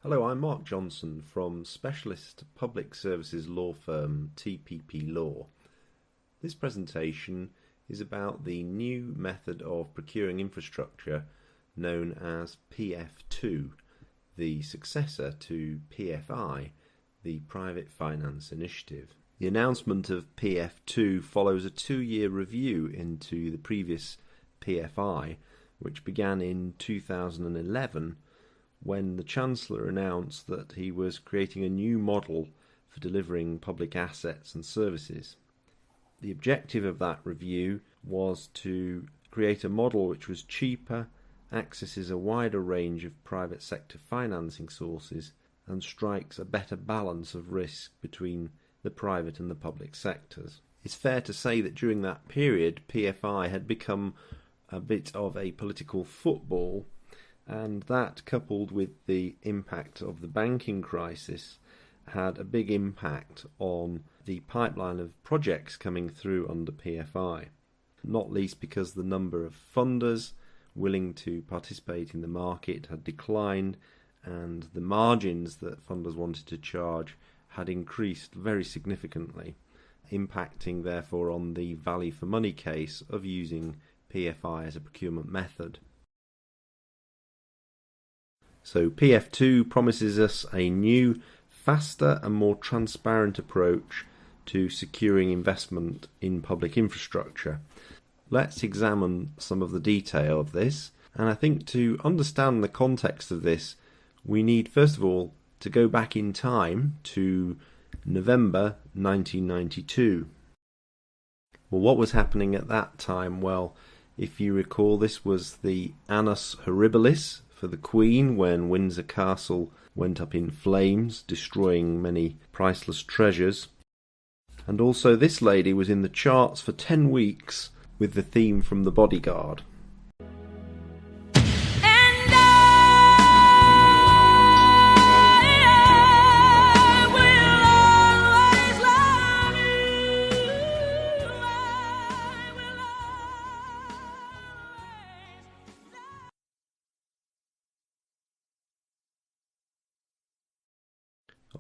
Hello, I'm Mark Johnson from specialist public services law firm TPP Law. This presentation is about the new method of procuring infrastructure known as PF2, the successor to PFI, the Private Finance Initiative. The announcement of PF2 follows a 2-year review into the previous PFI, which began in 2011 when the Chancellor announced that he was creating a new model for delivering public assets and services. The objective of that review was to create a model which was cheaper, accesses a wider range of private sector financing sources, and strikes a better balance of risk between the private and the public sectors. It's fair to say that during that period, PFI had become a bit of a political football, and that, coupled with the impact of the banking crisis, had a big impact on the pipeline of projects coming through under PFI, not least because the number of funders willing to participate in the market had declined and the margins that funders wanted to charge had increased very significantly, impacting therefore on the value for money case of using PFI as a procurement method. So PF2 promises us a new, faster and more transparent approach to securing investment in public infrastructure. Let's examine some of the detail of this, and I think to understand the context of this, we need first of all to go back in time to November 1992. Well, what was happening at that time? Well, if you recall, this was the annus horribilis for the Queen when Windsor Castle went up in flames, destroying many priceless treasures. And also this lady was in the charts for 10 weeks with the theme from The Bodyguard.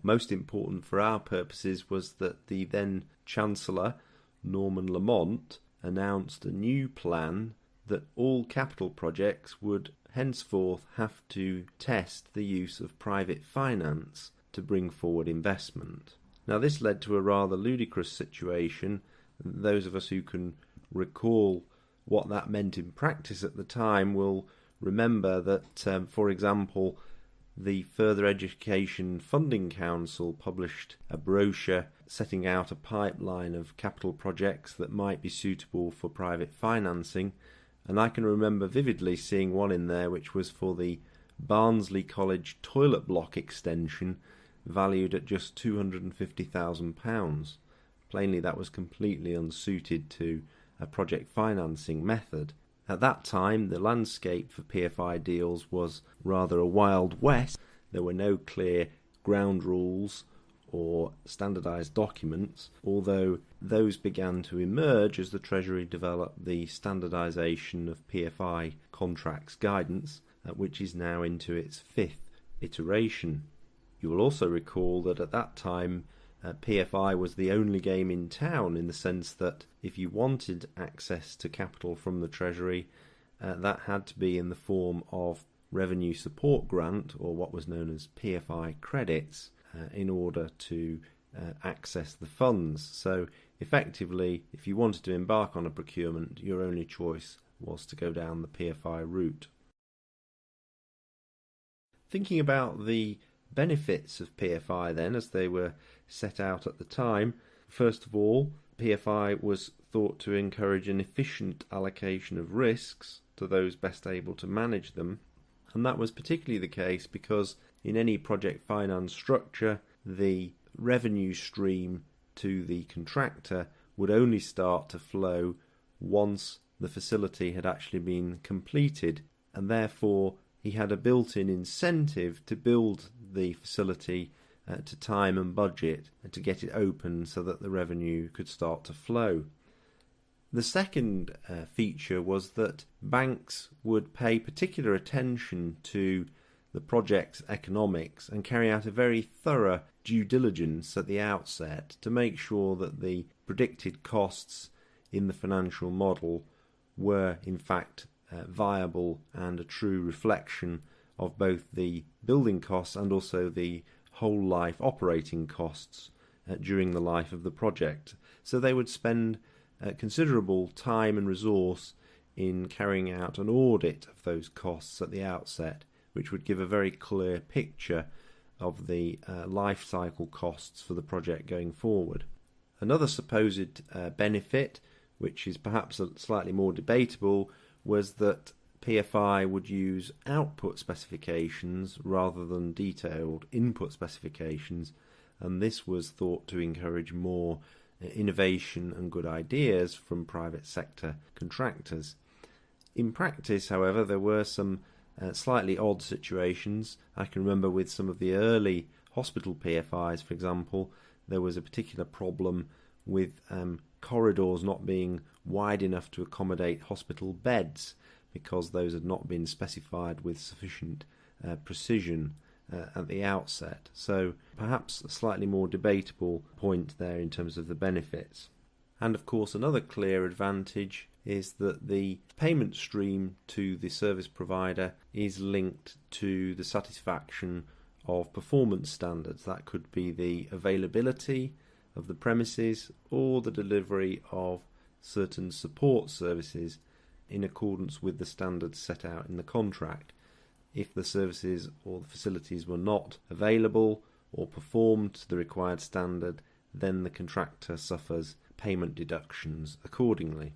Most important for our purposes was that the then Chancellor, Norman Lamont, announced a new plan that all capital projects would henceforth have to test the use of private finance to bring forward investment. Now this led to a rather ludicrous situation. Those of us who can recall what that meant in practice at the time will remember that, for example, the Further Education Funding Council published a brochure setting out a pipeline of capital projects that might be suitable for private financing, and I can remember vividly seeing one in there which was for the Barnsley College toilet block extension, valued at just £250,000. Plainly that was completely unsuited to a project financing method. At that time, the landscape for PFI deals was rather a wild west. There were no clear ground rules or standardised documents, although those began to emerge as the Treasury developed the standardisation of PFI contracts guidance, which is now into its 5th iteration. You will also recall that at that time PFI was the only game in town, in the sense that if you wanted access to capital from the Treasury, that had to be in the form of revenue support grant, or what was known as PFI credits, in order to access the funds. So effectively, if you wanted to embark on a procurement, your only choice was to go down the PFI route. Thinking about the benefits of PFI then, as they were set out at the time, first of all, PFI was thought to encourage an efficient allocation of risks to those best able to manage them, and that was particularly the case because in any project finance structure, the revenue stream to the contractor would only start to flow once the facility had actually been completed, and therefore he had a built-in incentive to build the facility to time and budget and to get it open so that the revenue could start to flow. The second feature was that banks would pay particular attention to the project's economics and carry out a very thorough due diligence at the outset to make sure that the predicted costs in the financial model were in fact viable and a true reflection of both the building costs and also the whole life operating costs during the life of the project. So they would spend considerable time and resource in carrying out an audit of those costs at the outset, which would give a very clear picture of the life cycle costs for the project going forward. Another supposed benefit, which is perhaps slightly more debatable, was that PFI would use output specifications rather than detailed input specifications, and this was thought to encourage more innovation and good ideas from private sector contractors. In practice, however, there were some slightly odd situations. I can remember with some of the early hospital PFIs, for example, there was a particular problem with corridors not being wide enough to accommodate hospital beds because those had not been specified with sufficient precision at the outset. So perhaps a slightly more debatable point there in terms of the benefits. And of course another clear advantage is that the payment stream to the service provider is linked to the satisfaction of performance standards. That could be the availability of the premises or the delivery of certain support services in accordance with the standards set out in the contract. If the services or the facilities were not available or performed to the required standard, then the contractor suffers payment deductions accordingly.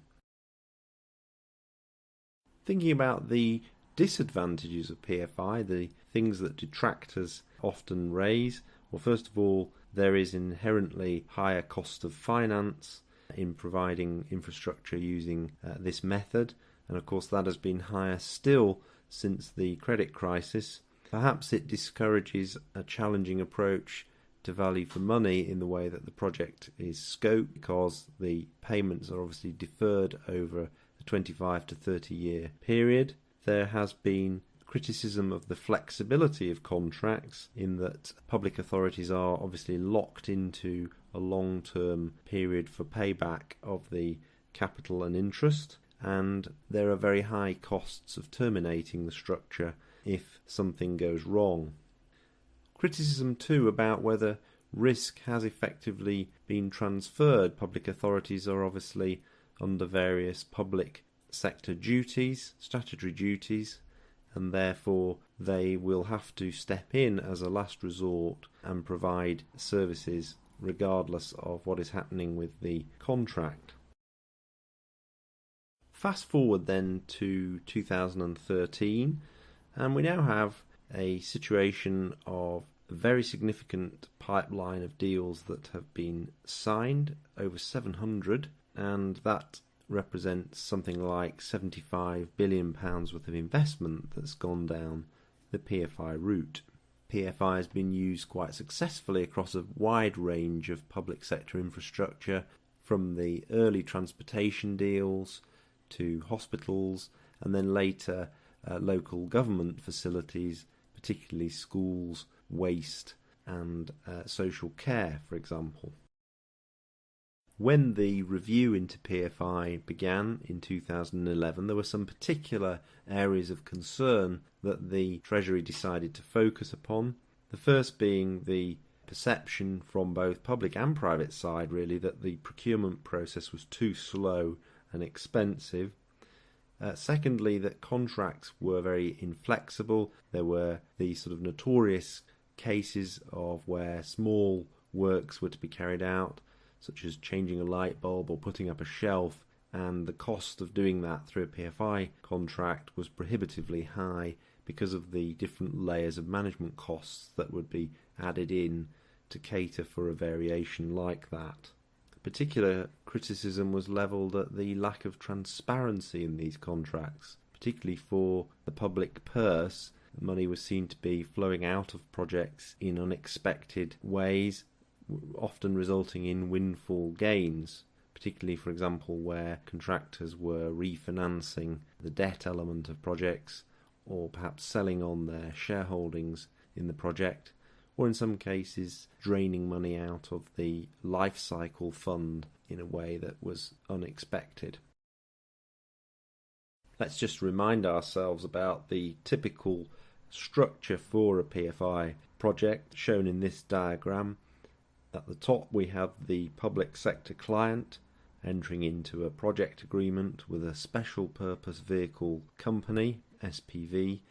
Thinking about the disadvantages of PFI, the things that detractors often raise, well, first of all, there is inherently higher cost of finance in providing infrastructure using this method, and of course that has been higher still since the credit crisis. Perhaps it discourages a challenging approach to value for money in the way that the project is scoped, because the payments are obviously deferred over a 25 to 30 year period. There has been criticism of the flexibility of contracts in that public authorities are obviously locked into a long-term period for payback of the capital and interest, and there are very high costs of terminating the structure if something goes wrong. Criticism too about whether risk has effectively been transferred. Public authorities are obviously under various public sector duties, statutory duties, and therefore they will have to step in as a last resort and provide services regardless of what is happening with the contract. Fast forward then to 2013, and we now have a situation of a very significant pipeline of deals that have been signed, over 700, and that represents something like £75 billion worth of investment that's gone down the PFI route. PFI has been used quite successfully across a wide range of public sector infrastructure, from the early transportation deals to hospitals, and then later local government facilities, particularly schools, waste and social care, for example. When the review into PFI began in 2011, there were some particular areas of concern that the Treasury decided to focus upon. The first being the perception from both public and private side, really, that the procurement process was too slow and expensive. Secondly, that contracts were very inflexible. There were the sort of notorious cases of where small works were to be carried out, such as changing a light bulb or putting up a shelf, and the cost of doing that through a PFI contract was prohibitively high because of the different layers of management costs that would be added in to cater for a variation like that. Particular criticism was levelled at the lack of transparency in these contracts, particularly for the public purse. Money was seen to be flowing out of projects in unexpected ways, often resulting in windfall gains, particularly, for example, where contractors were refinancing the debt element of projects or perhaps selling on their shareholdings in the project, or in some cases draining money out of the life cycle fund in a way that was unexpected. Let's just remind ourselves about the typical structure for a PFI project shown in this diagram. At the top we have the public sector client entering into a project agreement with a special purpose vehicle company, SPV,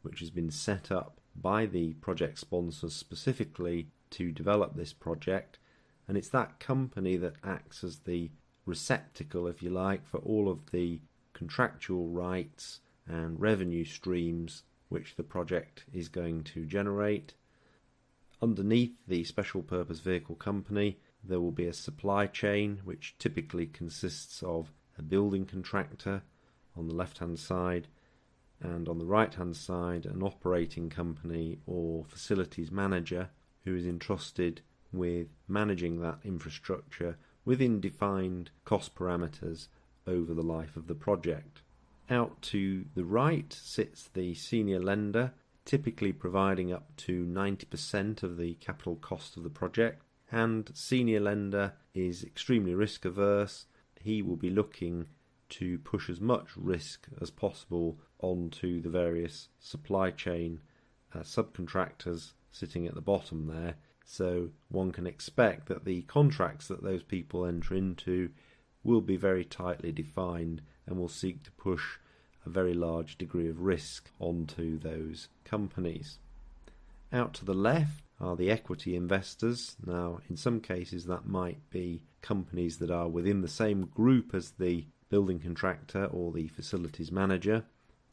which has been set up by the project sponsors specifically to develop this project, and it's that company that acts as the receptacle, if you like, for all of the contractual rights and revenue streams which the project is going to generate. Underneath the special purpose vehicle company there will be a supply chain which typically consists of a building contractor on the left hand side, and on the right hand side an operating company or facilities manager who is entrusted with managing that infrastructure within defined cost parameters over the life of the project. Out to the right sits the senior lender, typically providing up to 90% of the capital cost of the project, and senior lender is extremely risk averse. He will be looking to push as much risk as possible onto the various supply chain subcontractors sitting at the bottom there, so one can expect that the contracts that those people enter into will be very tightly defined and will seek to push a very large degree of risk onto those companies. Out to the left are the equity investors. Now, in some cases that might be companies that are within the same group as the building contractor or the facilities manager.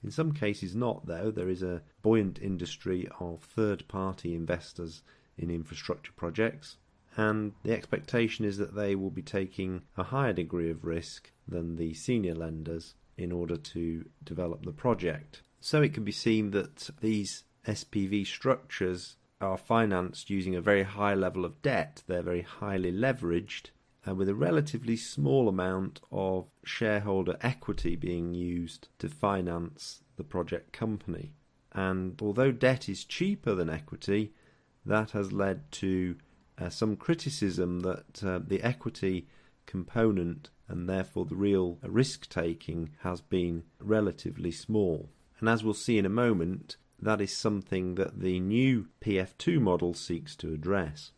In some cases not, though. There is a buoyant industry of third-party investors in infrastructure projects, and the expectation is that they will be taking a higher degree of risk than the senior lenders in order to develop the project. So it can be seen that these SPV structures are financed using a very high level of debt. They're very highly leveraged, and with a relatively small amount of shareholder equity being used to finance the project company. And although debt is cheaper than equity, that has led to some criticism that the equity component and therefore the real risk taking has been relatively small. And as we'll see in a moment, that is something that the new PF2 model seeks to address.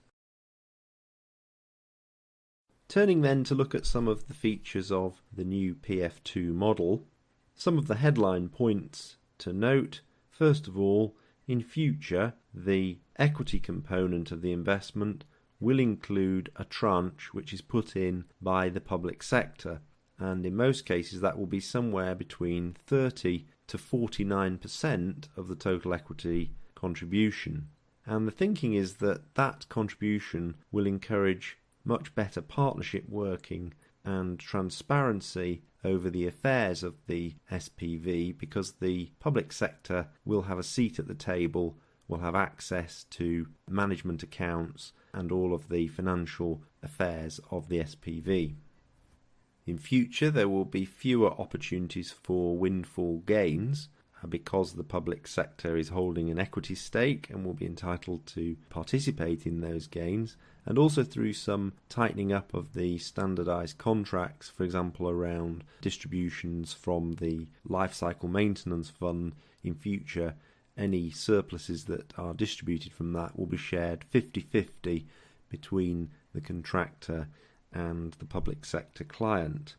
Turning then to look at some of the features of the new PF2 model, some of the headline points to note. First of all, in future, the equity component of the investment will include a tranche which is put in by the public sector, and in most cases that will be somewhere between 30 to 49% of the total equity contribution. And the thinking is that that contribution will encourage much better partnership working and transparency over the affairs of the SPV, because the public sector will have a seat at the table, will have access to management accounts and all of the financial affairs of the SPV. In future, there will be fewer opportunities for windfall gains because the public sector is holding an equity stake and will be entitled to participate in those gains, and also through some tightening up of the standardised contracts, for example around distributions from the life cycle maintenance fund. In future, any surpluses that are distributed from that will be shared 50-50 between the contractor and the public sector client.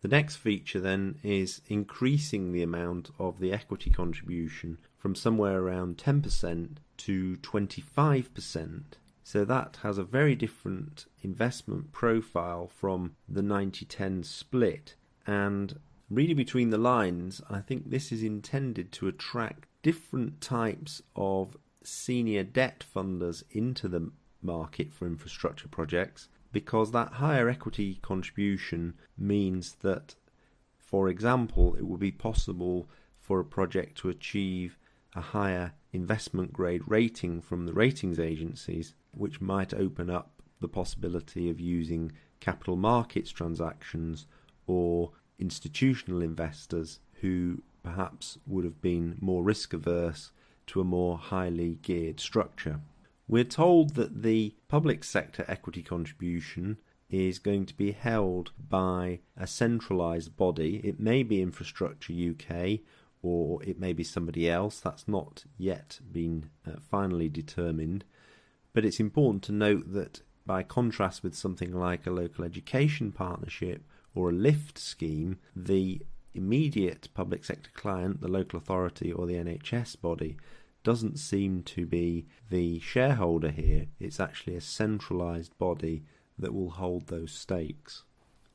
The next feature then is increasing the amount of the equity contribution from somewhere around 10% to 25%. So that has a very different investment profile from the 90-10 split. And reading between the lines, I think this is intended to attract different types of senior debt funders into the market for infrastructure projects, because that higher equity contribution means that, for example, it will be possible for a project to achieve a higher investment grade rating from the ratings agencies, which might open up the possibility of using capital markets transactions or institutional investors who perhaps would have been more risk averse, to a more highly geared structure. We're told that the public sector equity contribution is going to be held by a centralised body. It may be Infrastructure UK, or it may be somebody else. That's not yet been finally determined. But it's important to note that by contrast with something like a local education partnership or a LIFT scheme, the immediate public sector client, the local authority or the NHS body, doesn't seem to be the shareholder here. It's actually a centralised body that will hold those stakes.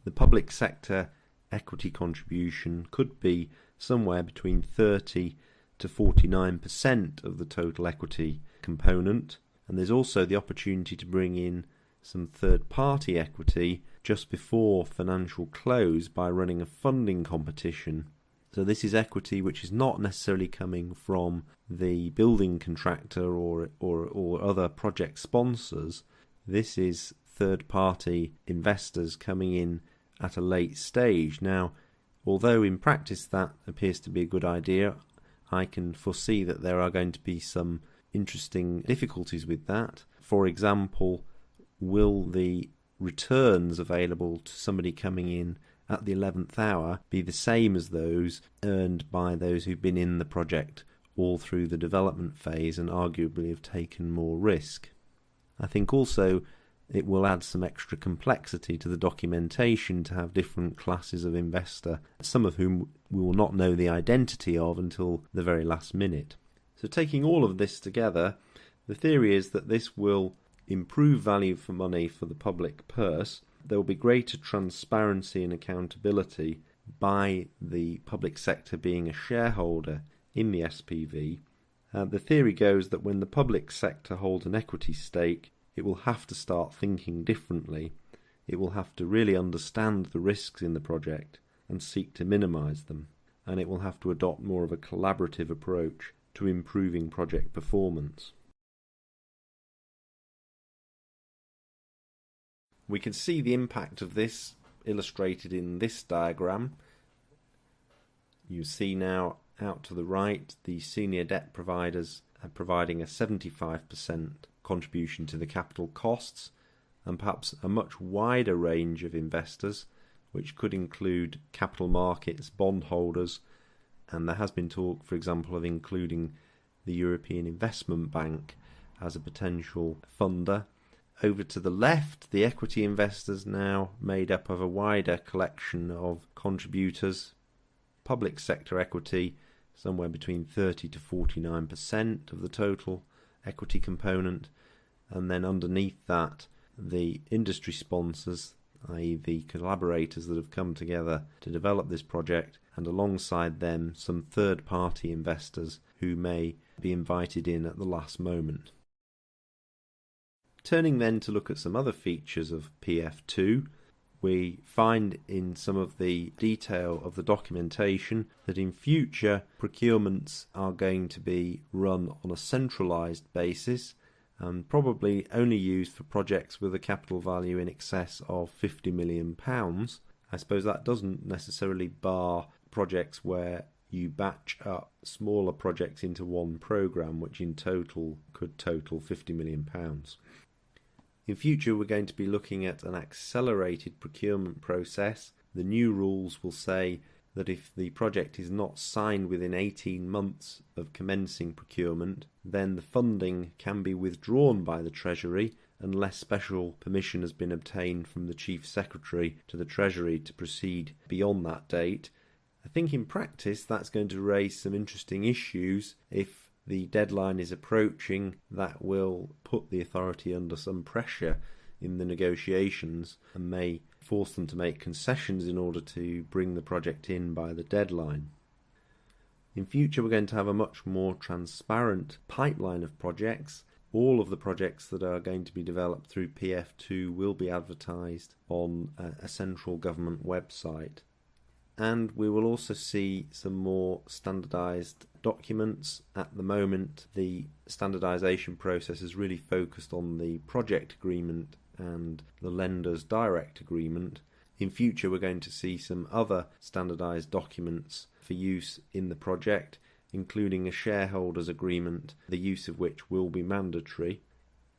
The public sector equity contribution could be somewhere between 30 to 49% of the total equity component, and there's also the opportunity to bring in some third-party equity just before financial close by running a funding competition. So this is equity which is not necessarily coming from the building contractor or other project sponsors. This is third-party investors coming in at a late stage. Now, although in practice that appears to be a good idea, I can foresee that there are going to be some interesting difficulties with that. For example, will the returns available to somebody coming in at the 11th hour be the same as those earned by those who've been in the project all through the development phase and arguably have taken more risk? I think also it will add some extra complexity to the documentation to have different classes of investor, some of whom we will not know the identity of until the very last minute. So taking all of this together, the theory is that this will improve value for money for the public purse. There will be greater transparency and accountability by the public sector being a shareholder in the SPV. The theory goes that when the public sector holds an equity stake, it will have to start thinking differently. It will have to really understand the risks in the project and seek to minimise them. And it will have to adopt more of a collaborative approach to improving project performance. We can see the impact of this illustrated in this diagram. You see now out to the right the senior debt providers are providing a 75% contribution to the capital costs, and perhaps a much wider range of investors, which could include capital markets, bondholders, and there has been talk, for example, of including the European Investment Bank as a potential funder. Over to the left, the equity investors now made up of a wider collection of contributors. Public sector equity, somewhere between 30 to 49% of the total equity component. And then underneath that, the industry sponsors, i.e. the collaborators that have come together to develop this project, and alongside them some third-party investors who may be invited in at the last moment. Turning then to look at some other features of PF2, we find in some of the detail of the documentation that in future procurements are going to be run on a centralised basis and probably only used for projects with a capital value in excess of £50 million. I suppose that doesn't necessarily bar projects where you batch up smaller projects into one programme, which in total could total £50 million. In future, we're going to be looking at an accelerated procurement process. The new rules will say that if the project is not signed within 18 months of commencing procurement, then the funding can be withdrawn by the Treasury unless special permission has been obtained from the Chief Secretary to the Treasury to proceed beyond that date. I think in practice that's going to raise some interesting issues. If the deadline is approaching, that will put the authority under some pressure in the negotiations and may force them to make concessions in order to bring the project in by the deadline. In future, we're going to have a much more transparent pipeline of projects. All of the projects that are going to be developed through PF2 will be advertised on a central government website. And we will also see some more standardised documents. At the moment, the standardisation process is really focused on the project agreement and the lender's direct agreement. In future, we're going to see some other standardised documents for use in the project, including a shareholders agreement, the use of which will be mandatory.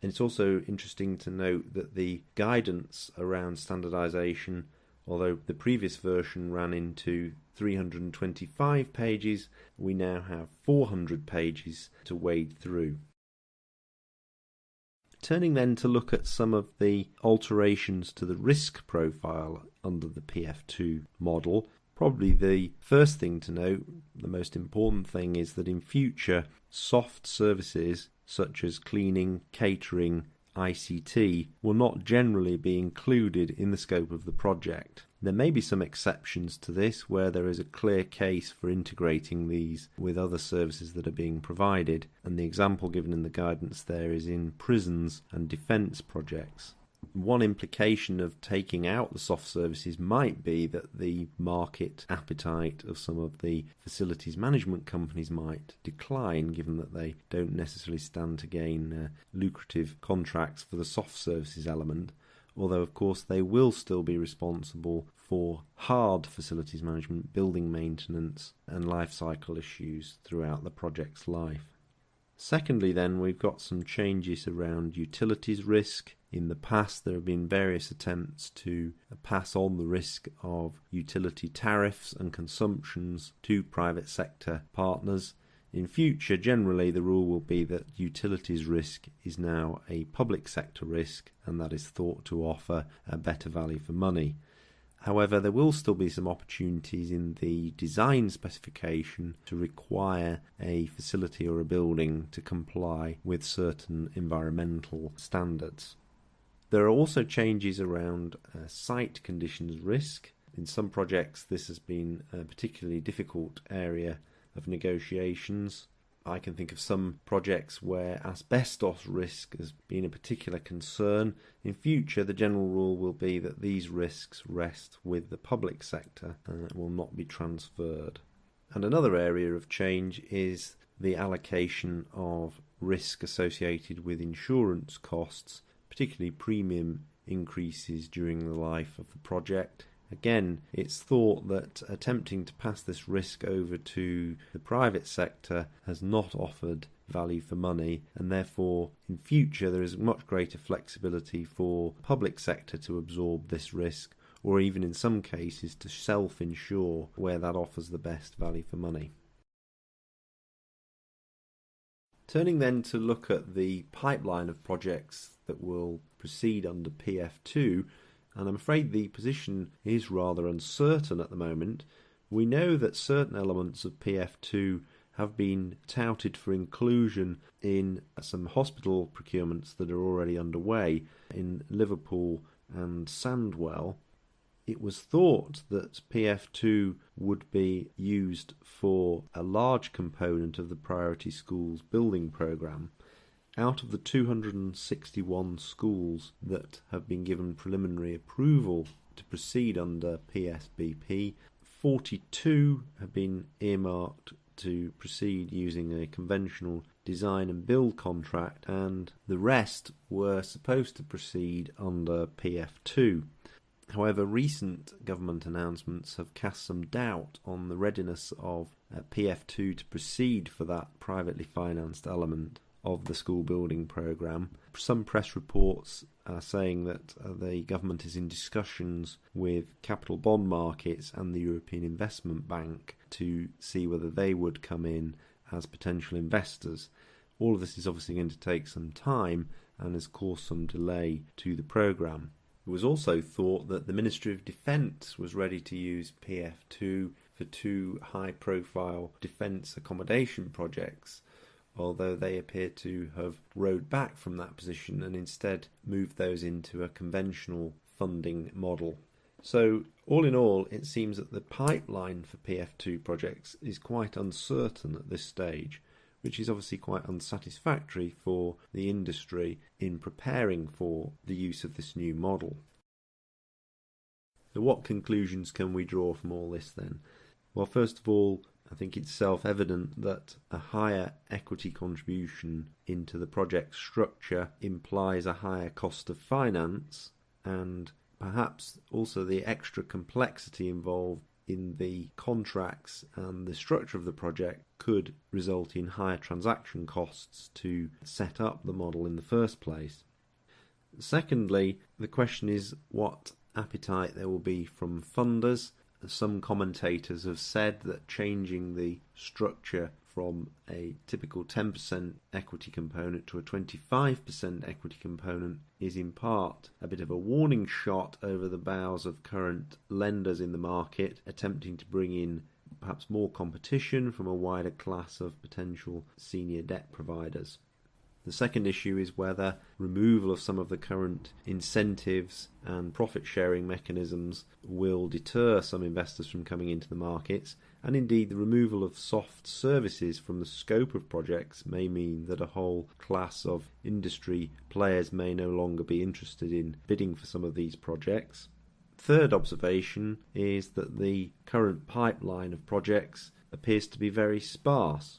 And it's also interesting to note that the guidance around standardisation, although the previous version ran into 325 pages, we now have 400 pages to wade through. Turning then to look at some of the alterations to the risk profile under the PF2 model, probably the first thing to note, the most important thing, is that in future, soft services such as cleaning, catering, ICT will not generally be included in the scope of the project. There may be some exceptions to this where there is a clear case for integrating these with other services that are being provided, and the example given in the guidance there is in prisons and defence projects. One implication of taking out the soft services might be that the market appetite of some of the facilities management companies might decline, given that they don't necessarily stand to gain lucrative contracts for the soft services element, although of course they will still be responsible for hard facilities management, building maintenance and life cycle issues throughout the project's life. Secondly then, we've got some changes around utilities risk. In the past there have been various attempts to pass on the risk of utility tariffs and consumptions to private sector partners. In future, generally the rule will be that utilities risk is now a public sector risk, and that is thought to offer a better value for money. However, there will still be some opportunities in the design specification to require a facility or a building to comply with certain environmental standards. There are also changes around site conditions risk. In some projects this has been a particularly difficult area of negotiations. I can think of some projects where asbestos risk has been a particular concern. In future, the general rule will be that these risks rest with the public sector and will not be transferred. And another area of change is the allocation of risk associated with insurance costs, particularly premium increases during the life of the project. Again, it's thought that attempting to pass this risk over to the private sector has not offered value for money, and therefore in future there is much greater flexibility for the public sector to absorb this risk, or even in some cases to self-insure where that offers the best value for money. Turning then to look at the pipeline of projects that will proceed under PF2, and I'm afraid the position is rather uncertain at the moment. We know that certain elements of PF2 have been touted for inclusion in some hospital procurements that are already underway in Liverpool and Sandwell. It was thought that PF2 would be used for a large component of the Priority Schools building programme. Out of the 261 schools that have been given preliminary approval to proceed under PSBP, 42 have been earmarked to proceed using a conventional design and build contract, and the rest were supposed to proceed under PF2. However, recent government announcements have cast some doubt on the readiness of PF2 to proceed for that privately financed element of the school building programme. Some press reports are saying that the government is in discussions with capital bond markets and the European Investment Bank to see whether they would come in as potential investors. All of this is obviously going to take some time and has caused some delay to the programme. It was also thought that the Ministry of Defence was ready to use PF2 for two high-profile defence accommodation projects, although they appear to have rowed back from that position and instead moved those into a conventional funding model. So, all in all, it seems that the pipeline for PF2 projects is quite uncertain at this stage, which is obviously quite unsatisfactory for the industry in preparing for the use of this new model. So what conclusions can we draw from all this then? Well, first of all, I think it's self-evident that a higher equity contribution into the project structure implies a higher cost of finance, and perhaps also the extra complexity involved in the contracts and the structure of the project could result in higher transaction costs to set up the model in the first place. Secondly, the question is what appetite there will be from funders. Some commentators have said that changing the structure from a typical 10% equity component to a 25% equity component is in part a bit of a warning shot over the bows of current lenders in the market, attempting to bring in perhaps more competition from a wider class of potential senior debt providers. The second issue is whether removal of some of the current incentives and profit-sharing mechanisms will deter some investors from coming into the markets, and indeed the removal of soft services from the scope of projects may mean that a whole class of industry players may no longer be interested in bidding for some of these projects. Third observation is that the current pipeline of projects appears to be very sparse.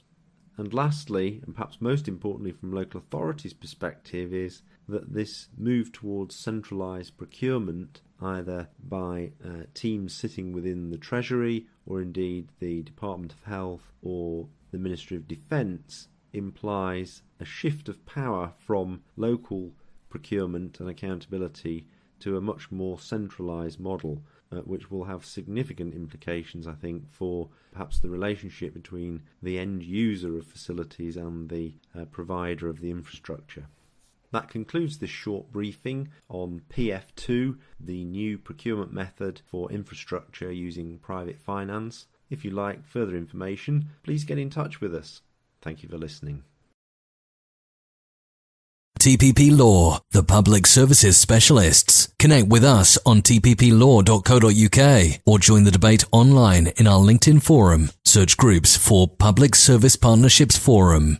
And lastly, and perhaps most importantly from local authorities' perspective, is that this move towards centralised procurement, either by teams sitting within the Treasury or indeed the Department of Health or the Ministry of Defence, implies a shift of power from local procurement and accountability to a much more centralised model, which will have significant implications, I think, for perhaps the relationship between the end user of facilities and the provider of the infrastructure. That concludes this short briefing on PF2, the new procurement method for infrastructure using private finance. If you like further information, please get in touch with us. Thank you for listening. TPP Law, the public services specialists. Connect with us on tpplaw.co.uk or join the debate online in our LinkedIn forum. Search groups for Public Service Partnerships Forum.